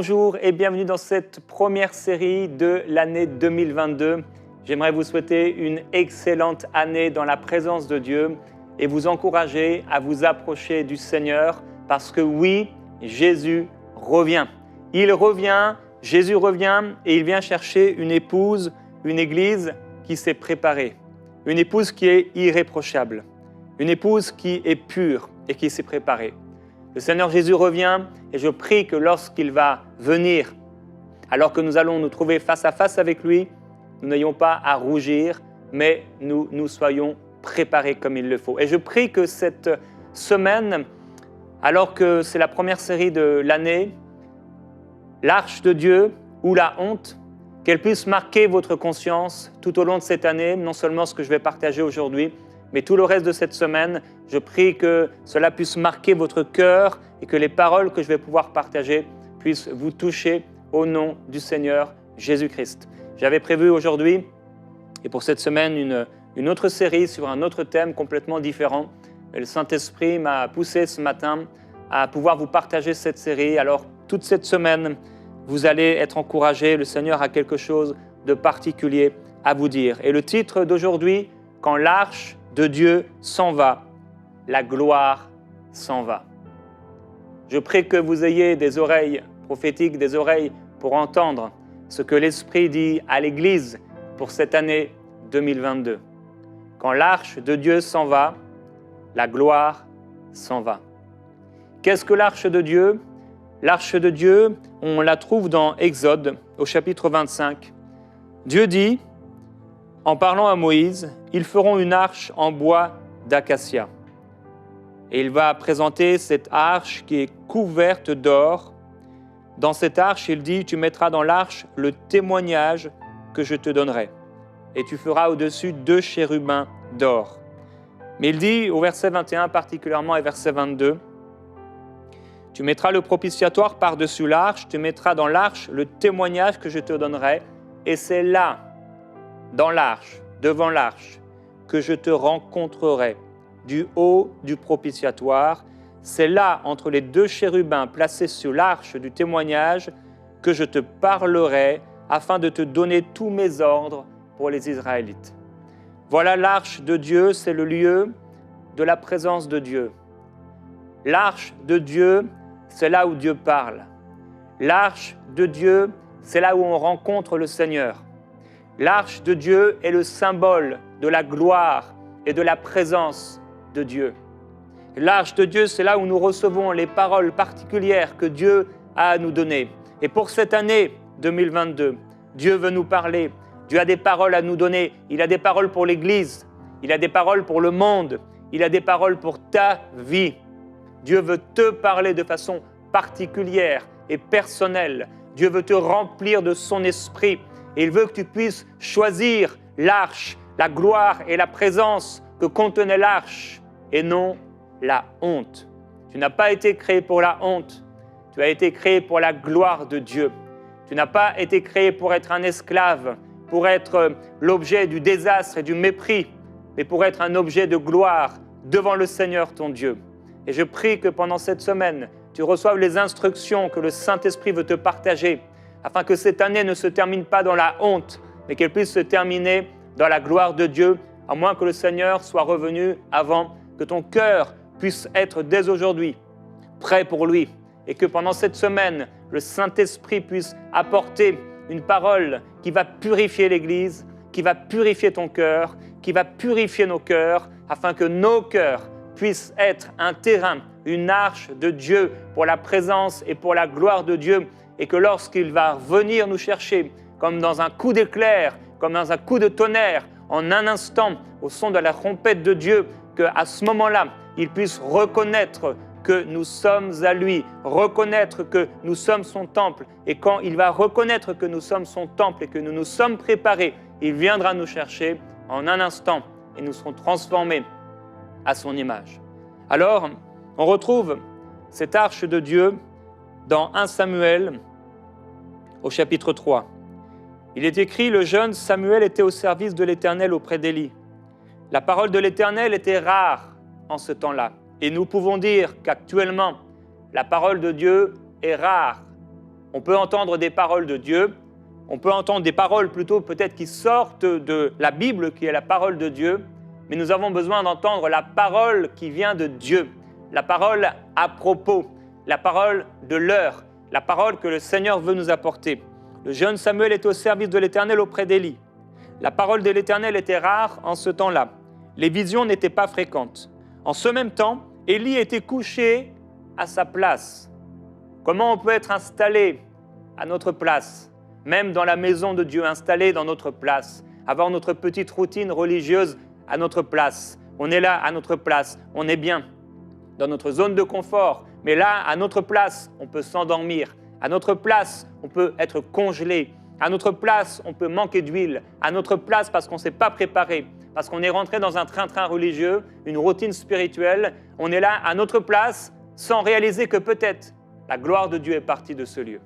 Bonjour et bienvenue dans cette première série de l'année 2022. J'aimerais vous souhaiter une excellente année dans la présence de Dieu et vous encourager à vous approcher du Seigneur parce que oui, Jésus revient. Il revient, Jésus revient et il vient chercher une épouse, une église qui s'est préparée. Une épouse qui est irréprochable. Une épouse qui est pure et qui s'est préparée. Le Seigneur Jésus revient et je prie que lorsqu'il va venir, alors que nous allons nous trouver face à face avec lui, nous n'ayons pas à rougir, mais nous soyons préparés comme il le faut. Et je prie que cette semaine, alors que c'est la première série de l'année, l'Arche de Dieu ou la honte, qu'elle puisse marquer votre conscience tout au long de cette année, non seulement ce que je vais partager aujourd'hui, mais tout le reste de cette semaine, je prie que cela puisse marquer votre cœur et que les paroles que je vais pouvoir partager puissent vous toucher au nom du Seigneur Jésus-Christ. J'avais prévu aujourd'hui, et pour cette semaine, une autre série sur un autre thème complètement différent. Et le Saint-Esprit m'a poussé ce matin à pouvoir vous partager cette série. Alors, toute cette semaine, vous allez être encouragés. Le Seigneur a quelque chose de particulier à vous dire. Et le titre d'aujourd'hui, « Quand l'arche de Dieu s'en va, la gloire s'en va ». Je prie que vous ayez des oreilles prophétiques, des oreilles pour entendre ce que l'Esprit dit à l'Église pour cette année 2022. Quand l'arche de Dieu s'en va, la gloire s'en va. Qu'est-ce que l'arche de Dieu ? L'arche de Dieu, on la trouve dans Exode, au chapitre 25. Dieu dit, en parlant à Moïse, « Ils feront une arche en bois d'acacia. » Et il va présenter cette arche qui est couverte d'or. Dans cette arche, il dit, « Tu mettras dans l'arche le témoignage que je te donnerai. Et tu feras au-dessus 2 chérubins d'or. » Mais il dit, au verset 21 particulièrement et verset 22, « Tu mettras le propitiatoire par-dessus l'arche, tu mettras dans l'arche le témoignage que je te donnerai. Et c'est là, dans l'arche, devant l'arche, que je te rencontrerai du haut du propitiatoire. C'est là, entre les 2 chérubins placés sur l'arche du témoignage, que je te parlerai afin de te donner tous mes ordres pour les Israélites. » Voilà l'arche de Dieu, c'est le lieu de la présence de Dieu. L'arche de Dieu, c'est là où Dieu parle. L'arche de Dieu, c'est là où on rencontre le Seigneur. L'arche de Dieu est le symbole de la gloire et de la présence de Dieu. L'arche de Dieu, c'est là où nous recevons les paroles particulières que Dieu a à nous donner. Et pour cette année 2022, Dieu veut nous parler. Dieu a des paroles à nous donner. Il a des paroles pour l'Église. Il a des paroles pour le monde. Il a des paroles pour ta vie. Dieu veut te parler de façon particulière et personnelle. Dieu veut te remplir de son esprit. Et il veut que tu puisses choisir l'arche, la gloire et la présence que contenait l'arche et non la honte. Tu n'as pas été créé pour la honte. Tu as été créé pour la gloire de Dieu. Tu n'as pas été créé pour être un esclave, pour être l'objet du désastre et du mépris, mais pour être un objet de gloire devant le Seigneur ton Dieu. Et je prie que pendant cette semaine, tu reçoives les instructions que le Saint-Esprit veut te partager, afin que cette année ne se termine pas dans la honte, mais qu'elle puisse se terminer dans la gloire de Dieu, à moins que le Seigneur soit revenu avant, que ton cœur puisse être dès aujourd'hui prêt pour lui, et que pendant cette semaine, le Saint-Esprit puisse apporter une parole qui va purifier l'Église, qui va purifier ton cœur, qui va purifier nos cœurs, afin que nos cœurs puissent être un terrain, une arche de Dieu pour la présence et pour la gloire de Dieu, et que lorsqu'il va venir nous chercher, comme dans un coup d'éclair, comme dans un coup de tonnerre, en un instant, au son de la trompette de Dieu, qu'à ce moment-là, il puisse reconnaître que nous sommes à lui, reconnaître que nous sommes son temple. Et quand il va reconnaître que nous sommes son temple et que nous nous sommes préparés, il viendra nous chercher en un instant et nous serons transformés à son image. Alors, on retrouve cette arche de Dieu dans 1 Samuel au chapitre 3. Il est écrit, le jeune Samuel était au service de l'Éternel auprès d'Élie. La parole de l'Éternel était rare en ce temps-là. Et nous pouvons dire qu'actuellement, la parole de Dieu est rare On peut entendre des paroles de Dieu, on peut entendre des paroles plutôt peut-être qui sortent de la Bible, qui est la parole de Dieu, mais nous avons besoin d'entendre la parole qui vient de Dieu, la parole à propos, la parole de l'heure, la parole que le Seigneur veut nous apporter. Le jeune Samuel était au service de l'Éternel auprès d'Élie. La parole de l'Éternel était rare en ce temps-là. Les visions n'étaient pas fréquentes. En ce même temps, Élie était couché à sa place. Comment on peut être installé à notre place, même dans la maison de Dieu, installé dans notre place, avoir notre petite routine religieuse à notre place. On est là à notre place, on est bien dans notre zone de confort, mais là, à notre place, on peut s'endormir. À notre place, on peut être congelé. À notre place, on peut manquer d'huile. À notre place, parce qu'on ne s'est pas préparé, parce qu'on est rentré dans un train-train religieux, une routine spirituelle, on est là à notre place sans réaliser que peut-être la gloire de Dieu est partie de ce lieu.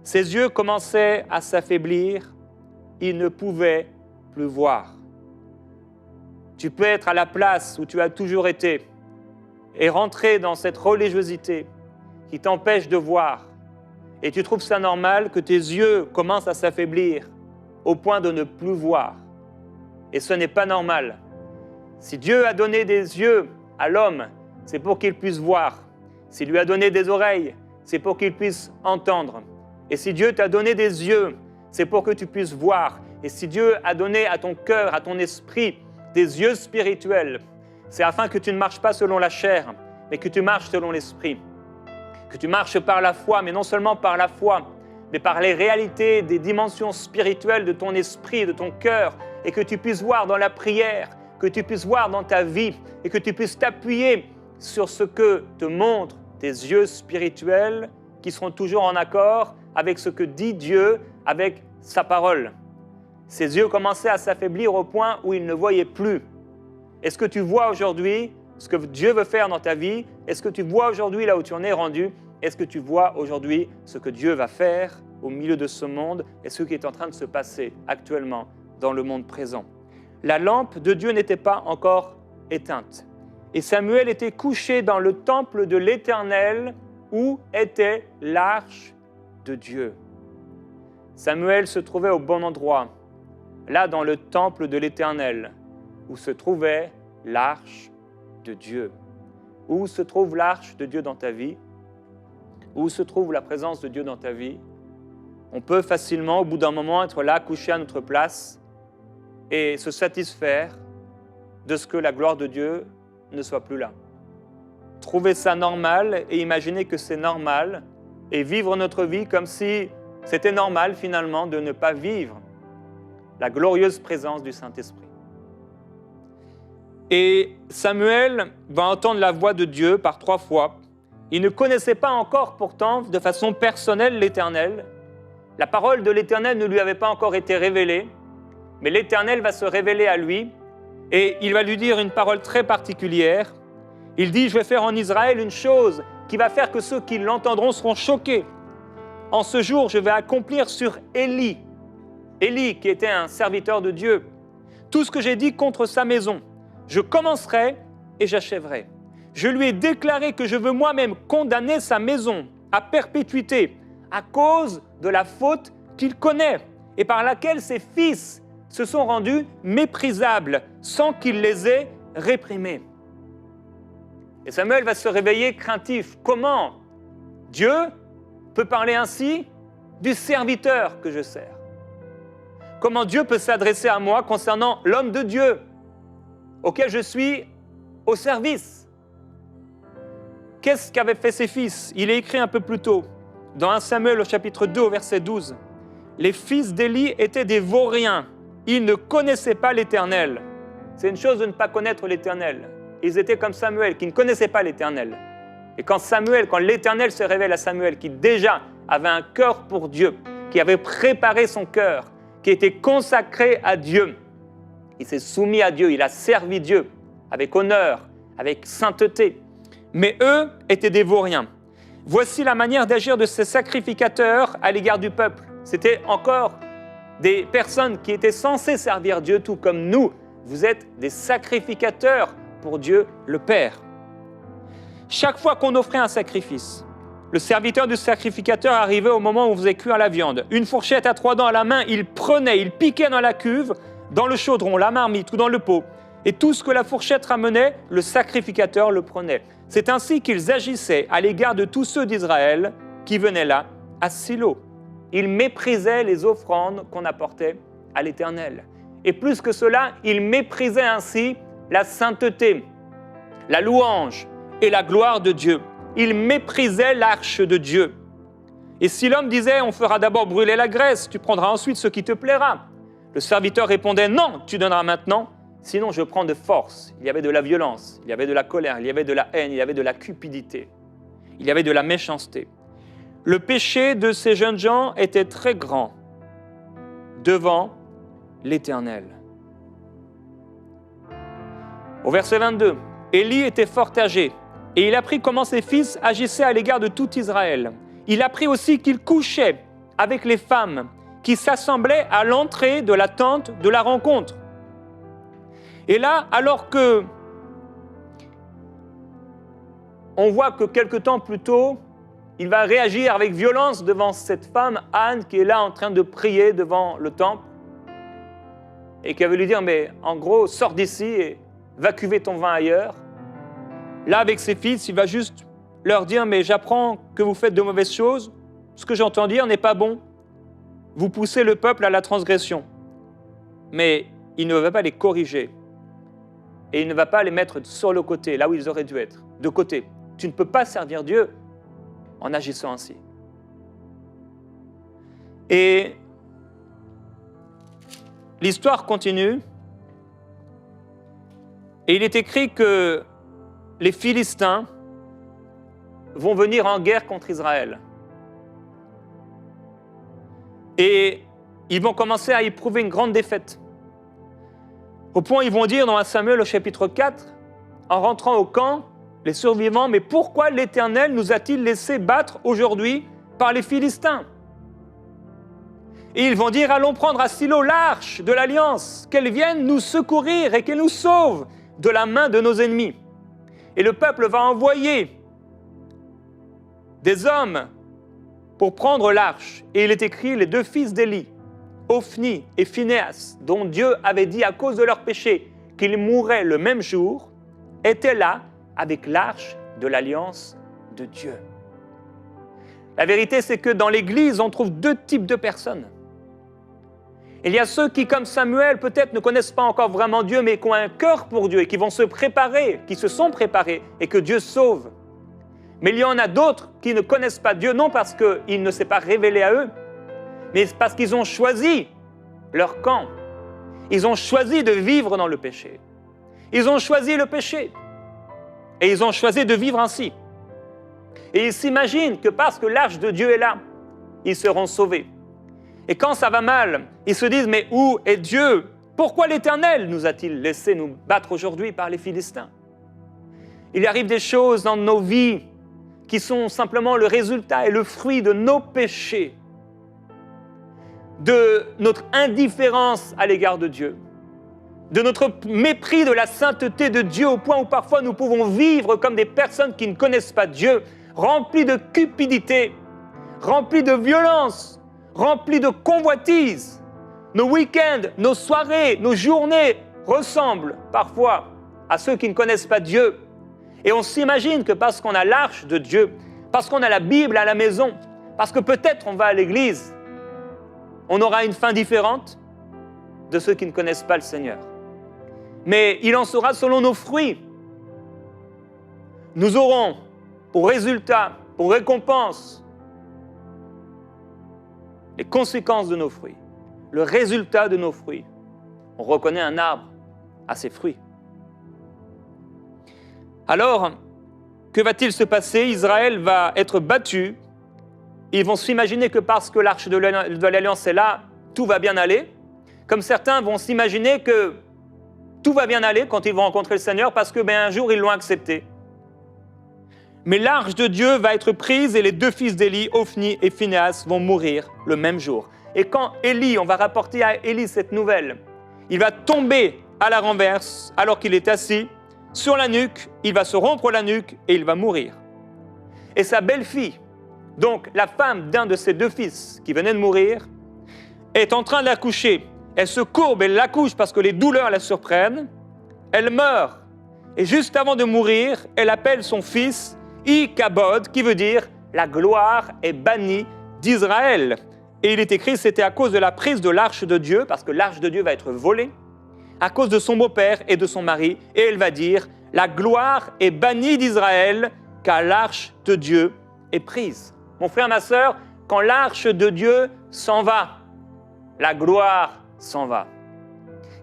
Ses yeux commençaient à s'affaiblir, il ne pouvait plus voir. Tu peux être à la place où tu as toujours été et rentrer dans cette religiosité qui t'empêche de voir. Et tu trouves ça normal que tes yeux commencent à s'affaiblir au point de ne plus voir. Et ce n'est pas normal. Si Dieu a donné des yeux à l'homme, c'est pour qu'il puisse voir. S'il lui a donné des oreilles, c'est pour qu'il puisse entendre. Et si Dieu t'a donné des yeux, c'est pour que tu puisses voir. Et si Dieu a donné à ton cœur, à ton esprit, des yeux spirituels, c'est afin que tu ne marches pas selon la chair, mais que tu marches selon l'esprit. Que tu marches par la foi, mais non seulement par la foi, mais par les réalités des dimensions spirituelles de ton esprit, de ton cœur, et que tu puisses voir dans la prière, que tu puisses voir dans ta vie, et que tu puisses t'appuyer sur ce que te montrent tes yeux spirituels, qui seront toujours en accord avec ce que dit Dieu, avec sa parole. Ses yeux commençaient à s'affaiblir au point où il ne voyait plus. Est-ce que tu vois aujourd'hui ce que Dieu veut faire dans ta vie? Est-ce que tu vois aujourd'hui là où tu en es rendu? Est-ce que tu vois aujourd'hui ce que Dieu va faire au milieu de ce monde et ce qui est en train de se passer actuellement dans le monde présent? La lampe de Dieu n'était pas encore éteinte. Et Samuel était couché dans le temple de l'Éternel où était l'arche de Dieu. Samuel se trouvait au bon endroit, là dans le temple de l'Éternel, où se trouvait l'arche de Dieu. Où se trouve l'arche de Dieu dans ta vie? Où se trouve la présence de Dieu dans ta vie? On peut facilement, au bout d'un moment, être là, couché à notre place et se satisfaire de ce que la gloire de Dieu ne soit plus là. Trouver ça normal et imaginer que c'est normal et vivre notre vie comme si c'était normal finalement de ne pas vivre la glorieuse présence du Saint-Esprit. Et Samuel va entendre la voix de Dieu par 3 fois. Il ne connaissait pas encore pourtant de façon personnelle l'Éternel. La parole de l'Éternel ne lui avait pas encore été révélée, mais l'Éternel va se révéler à lui et il va lui dire une parole très particulière. Il dit « Je vais faire en Israël une chose qui va faire que ceux qui l'entendront seront choqués. En ce jour, je vais accomplir sur Élie, Élie qui était un serviteur de Dieu, tout ce que j'ai dit contre sa maison. Je commencerai et j'achèverai. Je lui ai déclaré que je veux moi-même condamner sa maison à perpétuité à cause de la faute qu'il connaît et par laquelle ses fils se sont rendus méprisables sans qu'il les ait réprimés. » Et Samuel va se réveiller craintif. Comment Dieu peut parler ainsi du serviteur que je sers? Comment Dieu peut s'adresser à moi concernant l'homme de Dieu auquel je suis au service? Qu'est-ce qu'avaient fait ses fils? Il est écrit un peu plus tôt, dans 1 Samuel au chapitre 2 au verset 12. Les fils d'Élie étaient des vauriens. Ils ne connaissaient pas l'Éternel. C'est une chose de ne pas connaître l'Éternel. Ils étaient comme Samuel, qui ne connaissait pas l'Éternel. Et quand l'Éternel se révèle à Samuel, qui déjà avait un cœur pour Dieu, qui avait préparé son cœur, qui était consacré à Dieu, il s'est soumis à Dieu, il a servi Dieu avec honneur, avec sainteté. Mais eux étaient des vauriens. Voici la manière d'agir de ces sacrificateurs à l'égard du peuple. C'était encore des personnes qui étaient censées servir Dieu, tout comme nous. Vous êtes des sacrificateurs pour Dieu le Père. Chaque fois qu'on offrait un sacrifice, le serviteur du sacrificateur arrivait au moment où on faisait cuire la viande. Une fourchette à 3 dents à la main, il prenait, il piquait dans la cuve, dans le chaudron, la marmite ou dans le pot. Et tout ce que la fourchette ramenait, le sacrificateur le prenait. C'est ainsi qu'ils agissaient à l'égard de tous ceux d'Israël qui venaient là, à Silo. Ils méprisaient les offrandes qu'on apportait à l'Éternel. Et plus que cela, ils méprisaient ainsi la sainteté, la louange et la gloire de Dieu. Ils méprisaient l'arche de Dieu. Et si l'homme disait « On fera d'abord brûler la graisse, tu prendras ensuite ce qui te plaira », le serviteur répondait « Non, tu donneras maintenant, sinon je prends de force. » Il y avait de la violence, il y avait de la colère, il y avait de la haine, il y avait de la cupidité, il y avait de la méchanceté. Le péché de ces jeunes gens était très grand devant l'Éternel. Au verset 22, Élie était fort âgé, et il apprit comment ses fils agissaient à l'égard de tout Israël. Il apprit aussi qu'il couchait avec les femmes qui s'assemblaient à l'entrée de la tente de la rencontre. Et là, alors que on voit que quelque temps plus tôt, il va réagir avec violence devant cette femme, Anne, qui est là en train de prier devant le temple, et qui avait lui dire, mais en gros, sors d'ici et va cuver ton vin ailleurs. Là, avec ses fils, il va juste leur dire, mais j'apprends que vous faites de mauvaises choses, ce que j'entends dire n'est pas bon. Vous poussez le peuple à la transgression. Mais il ne va pas les corriger. Et il ne va pas les mettre sur le côté, là où ils auraient dû être, de côté. Tu ne peux pas servir Dieu en agissant ainsi. Et l'histoire continue. Et il est écrit que les Philistins vont venir en guerre contre Israël. Et ils vont commencer à éprouver une grande défaite. Au point, ils vont dire dans 1 Samuel au chapitre 4, en rentrant au camp, les survivants, mais pourquoi l'Éternel nous a-t-il laissé battre aujourd'hui par les Philistins? Et ils vont dire, allons prendre à Silo l'arche de l'Alliance, qu'elle vienne nous secourir et qu'elle nous sauve de la main de nos ennemis. Et le peuple va envoyer des hommes pour prendre l'arche. Et il est écrit, les 2 fils d'Élie, Ophni et Phinehas, dont Dieu avait dit à cause de leur péché qu'ils mourraient le même jour, étaient là avec l'arche de l'Alliance de Dieu. La vérité, c'est que dans l'Église, on trouve 2 types de personnes. Il y a ceux qui, comme Samuel, peut-être ne connaissent pas encore vraiment Dieu, mais qui ont un cœur pour Dieu et qui vont se préparer, qui se sont préparés et que Dieu sauve. Mais il y en a d'autres qui ne connaissent pas Dieu, non parce qu'il ne s'est pas révélé à eux, mais parce qu'ils ont choisi leur camp. Ils ont choisi de vivre dans le péché. Ils ont choisi le péché. Et ils ont choisi de vivre ainsi. Et ils s'imaginent que parce que l'arche de Dieu est là, ils seront sauvés. Et quand ça va mal, ils se disent, mais où est Dieu? Pourquoi l'Éternel nous a-t-il laissé nous battre aujourd'hui par les Philistins? Il arrive des choses dans nos vies qui sont simplement le résultat et le fruit de nos péchés, de notre indifférence à l'égard de Dieu, de notre mépris de la sainteté de Dieu au point où parfois nous pouvons vivre comme des personnes qui ne connaissent pas Dieu, remplies de cupidité, remplies de violence, remplies de convoitise. Nos week-ends, nos soirées, nos journées ressemblent parfois à ceux qui ne connaissent pas Dieu. Et on s'imagine que parce qu'on a l'arche de Dieu, parce qu'on a la Bible à la maison, parce que peut-être on va à l'église, on aura une fin différente de ceux qui ne connaissent pas le Seigneur. Mais il en sera selon nos fruits. Nous aurons pour résultat, pour récompense, les conséquences de nos fruits, le résultat de nos fruits. On reconnaît un arbre à ses fruits. Alors, que va-t-il se passer? Israël va être battu. Ils vont s'imaginer que parce que l'arche de l'Alliance est là, tout va bien aller. Comme certains vont s'imaginer que tout va bien aller quand ils vont rencontrer le Seigneur parce que un jour, ils l'ont accepté. Mais l'arche de Dieu va être prise et les 2 fils d'Élie, Ophni et Phinehas, vont mourir le même jour. Et quand Élie, on va rapporter à Élie cette nouvelle, il va tomber à la renverse alors qu'il est assis sur la nuque, il va se rompre la nuque et il va mourir. Et sa belle-fille, Donc, la femme d'un de ses 2 fils qui venait de mourir est en train d'accoucher. Elle se courbe, elle l'accouche parce que les douleurs la surprennent. Elle meurt. Et juste avant de mourir, elle appelle son fils Ikabod, qui veut dire « la gloire est bannie d'Israël ». Et il est écrit, c'était à cause de la prise de l'arche de Dieu, parce que l'arche de Dieu va être volée, à cause de son beau-père et de son mari. Et elle va dire « la gloire est bannie d'Israël, car l'arche de Dieu est prise ». Mon frère, ma sœur, quand l'arche de Dieu s'en va, la gloire s'en va.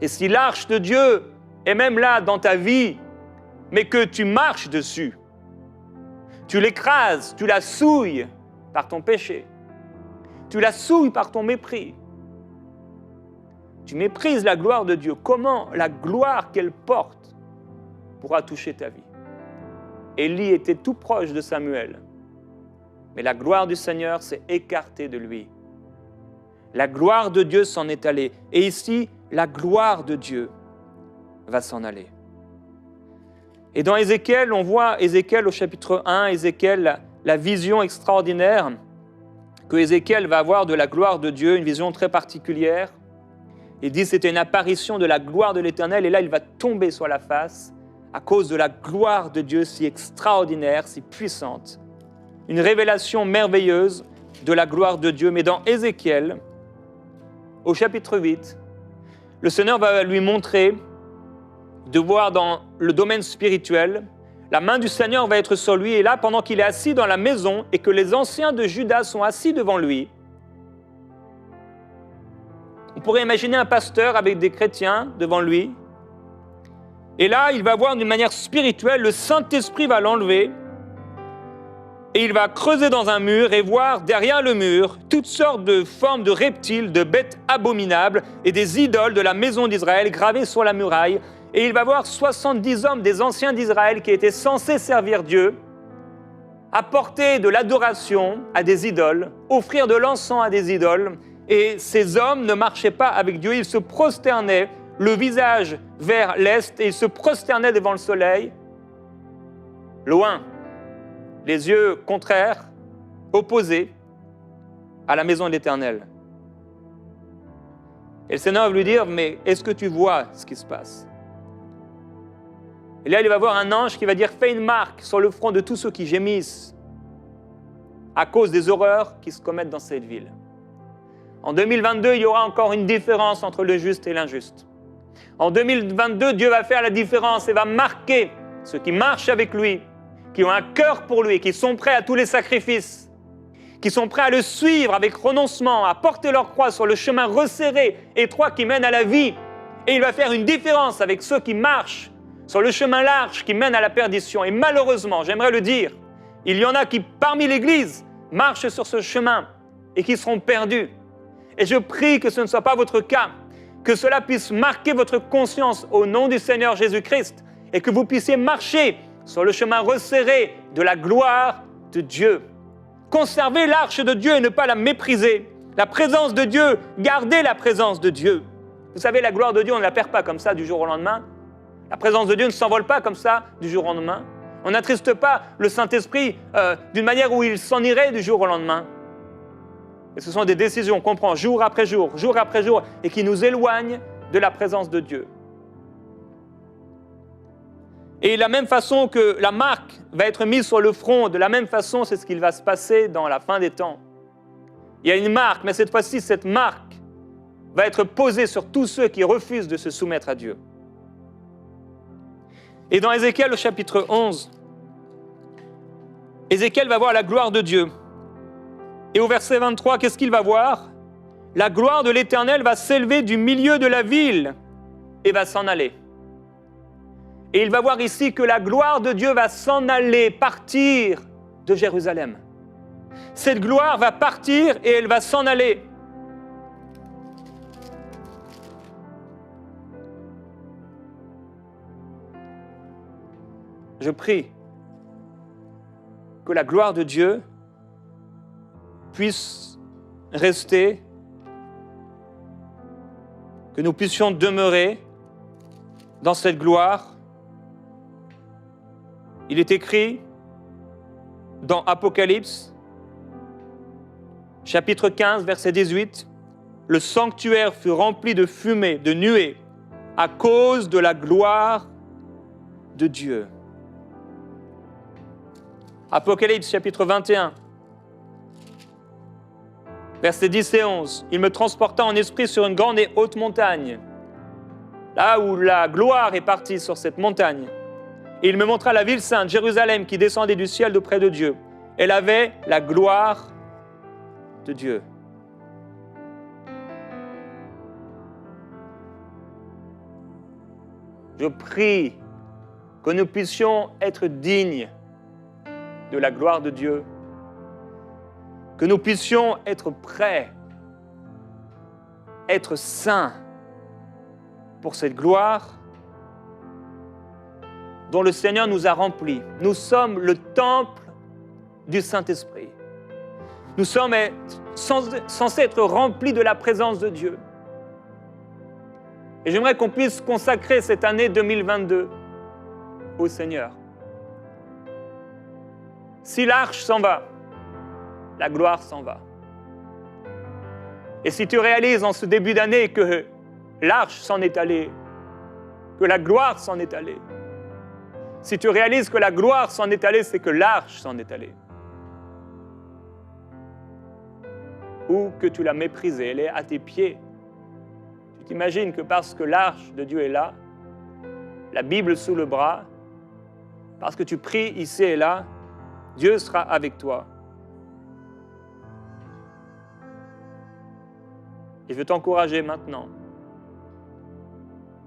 Et si l'arche de Dieu est même là dans ta vie, mais que tu marches dessus, tu l'écrases, tu la souilles par ton péché, tu la souilles par ton mépris, tu méprises la gloire de Dieu, comment la gloire qu'elle porte pourra toucher ta vie? Élie était tout proche de Samuel, mais la gloire du Seigneur s'est écartée de lui. La gloire de Dieu s'en est allée. Et ici, la gloire de Dieu va s'en aller. Et dans Ézéchiel, on voit Ézéchiel au chapitre 1, Ézéchiel, la vision extraordinaire que Ézéchiel va avoir de la gloire de Dieu, une vision très particulière. Il dit que c'était une apparition de la gloire de l'Éternel, et là, il va tomber sur la face à cause de la gloire de Dieu si extraordinaire, si puissante. Une révélation merveilleuse de la gloire de Dieu. Mais dans Ézéchiel, au chapitre 8, le Seigneur va lui montrer de voir dans le domaine spirituel, la main du Seigneur va être sur lui, et là, pendant qu'il est assis dans la maison et que les anciens de Juda sont assis devant lui, on pourrait imaginer un pasteur avec des chrétiens devant lui, et là, il va voir d'une manière spirituelle, le Saint-Esprit va l'enlever, et il va creuser dans un mur et voir derrière le mur toutes sortes de formes de reptiles, de bêtes abominables et des idoles de la maison d'Israël gravées sur la muraille. Et il va voir 70 hommes des anciens d'Israël qui étaient censés servir Dieu, apporter de l'adoration à des idoles, offrir de l'encens à des idoles. Et ces hommes ne marchaient pas avec Dieu, ils se prosternaient, le visage vers l'est, et ils se prosternaient devant le soleil, loin, les yeux contraires, opposés à la maison de l'Éternel. Et le Seigneur va lui dire, mais est-ce que tu vois ce qui se passe? Et là, il va voir un ange qui va dire, fais une marque sur le front de tous ceux qui gémissent à cause des horreurs qui se commettent dans cette ville. En 2022, il y aura encore une différence entre le juste et l'injuste. En 2022, Dieu va faire la différence et va marquer ceux qui marchent avec lui, qui ont un cœur pour lui, qui sont prêts à tous les sacrifices, qui sont prêts à le suivre avec renoncement, à porter leur croix sur le chemin resserré, étroit qui mène à la vie. Et il va faire une différence avec ceux qui marchent sur le chemin large qui mène à la perdition. Et malheureusement, j'aimerais le dire, il y en a qui, parmi l'Église, marchent sur ce chemin et qui seront perdus. Et je prie que ce ne soit pas votre cas, que cela puisse marquer votre conscience au nom du Seigneur Jésus-Christ et que vous puissiez marcher sur le chemin resserré de la gloire de Dieu. Conservez l'arche de Dieu et ne pas la mépriser. La présence de Dieu, gardez la présence de Dieu. Vous savez, la gloire de Dieu, on ne la perd pas comme ça du jour au lendemain. La présence de Dieu ne s'envole pas comme ça du jour au lendemain. On n'attriste pas le Saint-Esprit d'une manière où il s'en irait du jour au lendemain. Et ce sont des décisions qu'on prend jour après jour, et qui nous éloignent de la présence de Dieu. Et de la même façon que la marque va être mise sur le front, de la même façon, c'est ce qu'il va se passer dans la fin des temps. Il y a une marque, mais cette fois-ci, cette marque va être posée sur tous ceux qui refusent de se soumettre à Dieu. Et dans Ézéchiel, au chapitre 11, Ézéchiel va voir la gloire de Dieu. Et au verset 23, qu'est-ce qu'il va voir? La gloire de l'Éternel va s'élever du milieu de la ville et va s'en aller. Et il va voir ici que la gloire de Dieu va s'en aller, partir de Jérusalem. Cette gloire va partir et elle va s'en aller. Je prie que la gloire de Dieu puisse rester, que nous puissions demeurer dans cette gloire. Il est écrit dans Apocalypse chapitre 15, verset 18, « Le sanctuaire fut rempli de fumée, de nuée, à cause de la gloire de Dieu. » Apocalypse, chapitre 21, versets 10 et 11, « Il me transporta en esprit sur une grande et haute montagne, là où la gloire est partie sur cette montagne. Et il me montra la ville sainte, Jérusalem, qui descendait du ciel d'auprès de Dieu. Elle avait la gloire de Dieu. » Je prie que nous puissions être dignes de la gloire de Dieu, que nous puissions être prêts, être saints pour cette gloire dont le Seigneur nous a remplis. Nous sommes le temple du Saint-Esprit. Nous sommes censés être remplis de la présence de Dieu. Et j'aimerais qu'on puisse consacrer cette année 2022 au Seigneur. Si l'arche s'en va, la gloire s'en va. Et si tu réalises en ce début d'année que l'arche s'en est allée, que la gloire s'en est allée, si tu réalises que la gloire s'en est allée, c'est que l'arche s'en est allée. Ou que tu l'as méprisée, elle est à tes pieds. Tu t'imagines que parce que l'arche de Dieu est là, la Bible sous le bras, parce que tu pries ici et là, Dieu sera avec toi. Et je veux t'encourager maintenant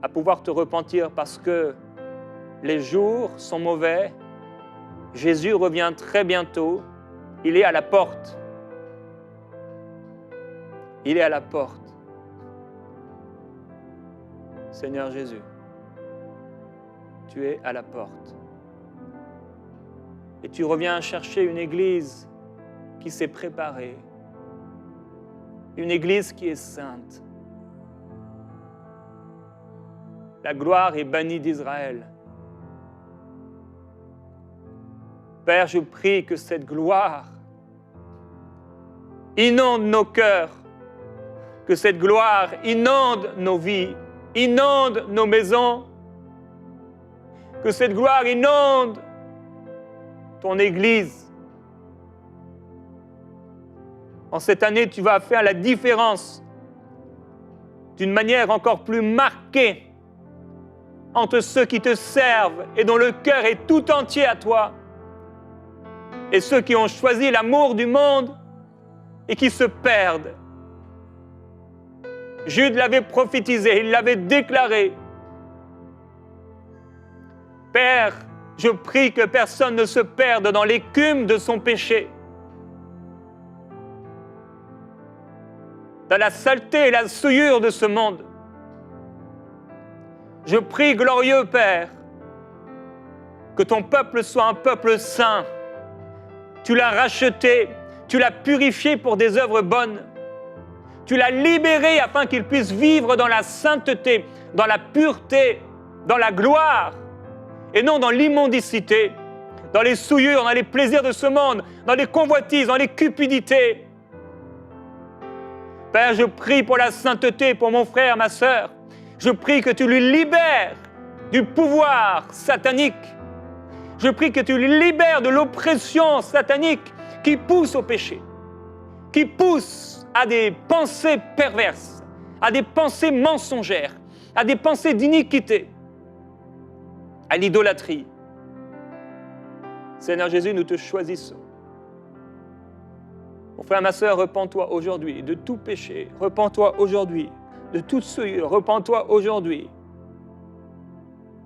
à pouvoir te repentir parce que les jours sont mauvais, Jésus revient très bientôt, il est à la porte. Il est à la porte. Seigneur Jésus, tu es à la porte. Et tu reviens chercher une église qui s'est préparée, une église qui est sainte. La gloire est bannie d'Israël. Père, je prie que cette gloire inonde nos cœurs, que cette gloire inonde nos vies, inonde nos maisons, que cette gloire inonde ton Église. En cette année, tu vas faire la différence d'une manière encore plus marquée entre ceux qui te servent et dont le cœur est tout entier à toi et ceux qui ont choisi l'amour du monde et qui se perdent. Jude l'avait prophétisé, il l'avait déclaré. Père, je prie que personne ne se perde dans l'écume de son péché, dans la saleté et la souillure de ce monde. Je prie, glorieux Père, que ton peuple soit un peuple saint. Tu l'as racheté, tu l'as purifié pour des œuvres bonnes. Tu l'as libéré afin qu'il puisse vivre dans la sainteté, dans la pureté, dans la gloire, et non dans l'immondicité, dans les souillures, dans les plaisirs de ce monde, dans les convoitises, dans les cupidités. Père, je prie pour la sainteté, pour mon frère, ma sœur. Je prie que tu lui libères du pouvoir satanique. Je prie que tu lui libères de l'oppression satanique qui pousse au péché, qui pousse à des pensées perverses, à des pensées mensongères, à des pensées d'iniquité, à l'idolâtrie. Seigneur Jésus, nous te choisissons. Mon frère, ma sœur, repens-toi aujourd'hui de tout péché. Repens-toi aujourd'hui de toute souillure. Repens-toi aujourd'hui.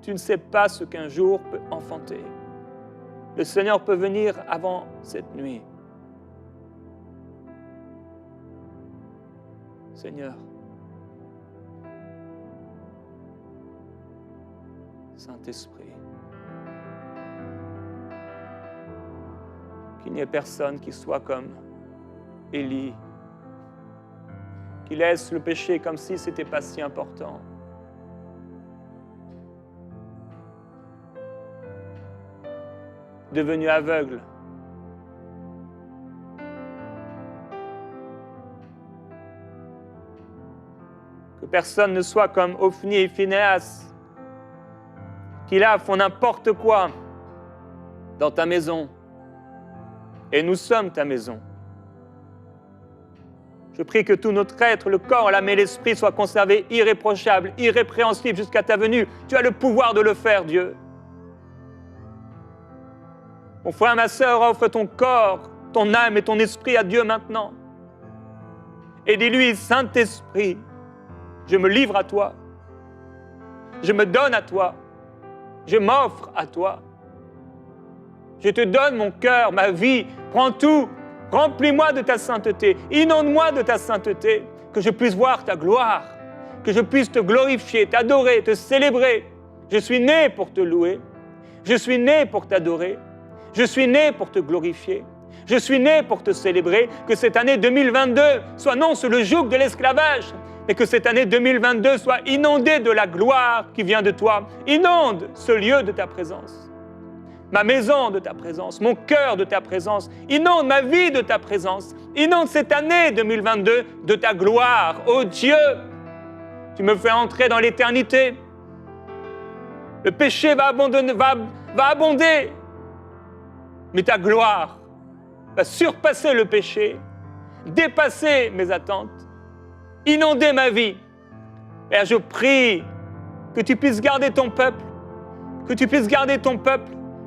Tu ne sais pas ce qu'un jour peut enfanter. Le Seigneur peut venir avant cette nuit. Seigneur, Saint-Esprit, qu'il n'y ait personne qui soit comme Élie, qui laisse le péché comme si ce n'était pas si important. Devenu aveugle, Que personne ne soit comme Ophni et Phinehas, qui là font n'importe quoi dans ta maison. Et nous sommes ta maison. Je prie que tout notre être, le corps, l'âme et l'esprit soient conservés irréprochables, irrépréhensibles jusqu'à ta venue. Tu as le pouvoir de le faire, Dieu. Mon frère, ma sœur, offre ton corps, ton âme et ton esprit à Dieu maintenant. Et dis-lui, Saint-Esprit, je me livre à toi. Je me donne à toi. Je m'offre à toi. Je te donne mon cœur, ma vie. Prends tout. Remplis-moi de ta sainteté. Inonde-moi de ta sainteté. Que je puisse voir ta gloire. Que je puisse te glorifier, t'adorer, te célébrer. Je suis né pour te louer. Je suis né pour t'adorer. Je suis né pour te glorifier. Je suis né pour te célébrer. Que cette année 2022 soit non sous le joug de l'esclavage, mais que cette année 2022 soit inondée de la gloire qui vient de toi. Inonde ce lieu de ta présence. Ma maison de ta présence, mon cœur de ta présence. Inonde ma vie de ta présence. Inonde cette année 2022 de ta gloire. Oh Dieu, tu me fais entrer dans l'éternité. Le péché va abonder. Mais ta gloire va surpasser le péché, dépasser mes attentes, inonder ma vie. Et je prie que tu puisses garder ton peuple,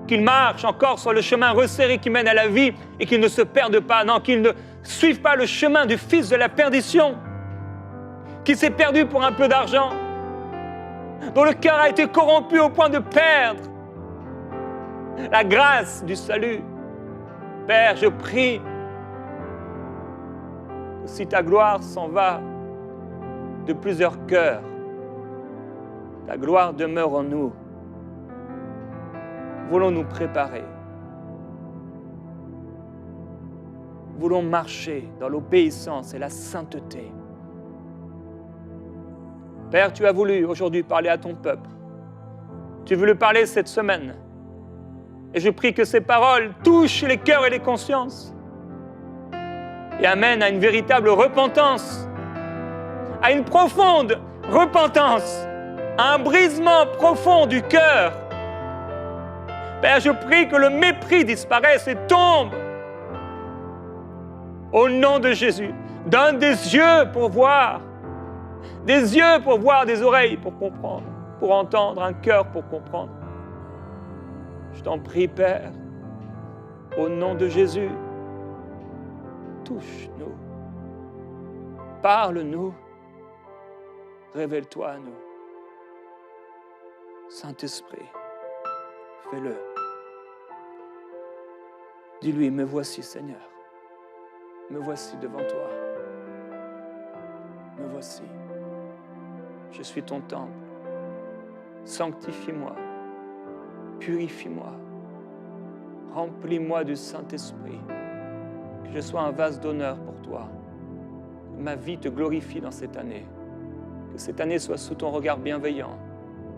qu'il marche encore sur le chemin resserré qui mène à la vie et qu'il ne se perde pas, non, qu'il ne suive pas le chemin du fils de la perdition, qui s'est perdu pour un peu d'argent, dont le cœur a été corrompu au point de perdre la grâce du salut. Père, je prie que si ta gloire s'en va de plusieurs cœurs, ta gloire demeure en nous. Voulons nous préparer. Voulons marcher dans l'obéissance et la sainteté. Père, tu as voulu aujourd'hui parler à ton peuple. Tu veux le parler cette semaine. Et je prie que ces paroles touchent les cœurs et les consciences et amènent à une véritable repentance, à une profonde repentance, à un brisement profond du cœur. Père, je prie que le mépris disparaisse et tombe. Au nom de Jésus, donne des yeux pour voir, des yeux pour voir, des oreilles pour comprendre, pour entendre, un cœur pour comprendre. Je t'en prie, Père, au nom de Jésus, touche-nous, parle-nous, révèle-toi à nous. Saint-Esprit, fais-le. Dis-lui, me voici, Seigneur, me voici devant toi, me voici, je suis ton temple, sanctifie-moi. Purifie-moi, remplis-moi du Saint-Esprit, que je sois un vase d'honneur pour toi. Que ma vie te glorifie dans cette année, que cette année soit sous ton regard bienveillant,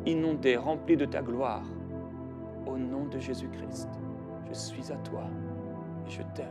inondée, remplie de ta gloire. Au nom de Jésus-Christ, je suis à toi et je t'aime.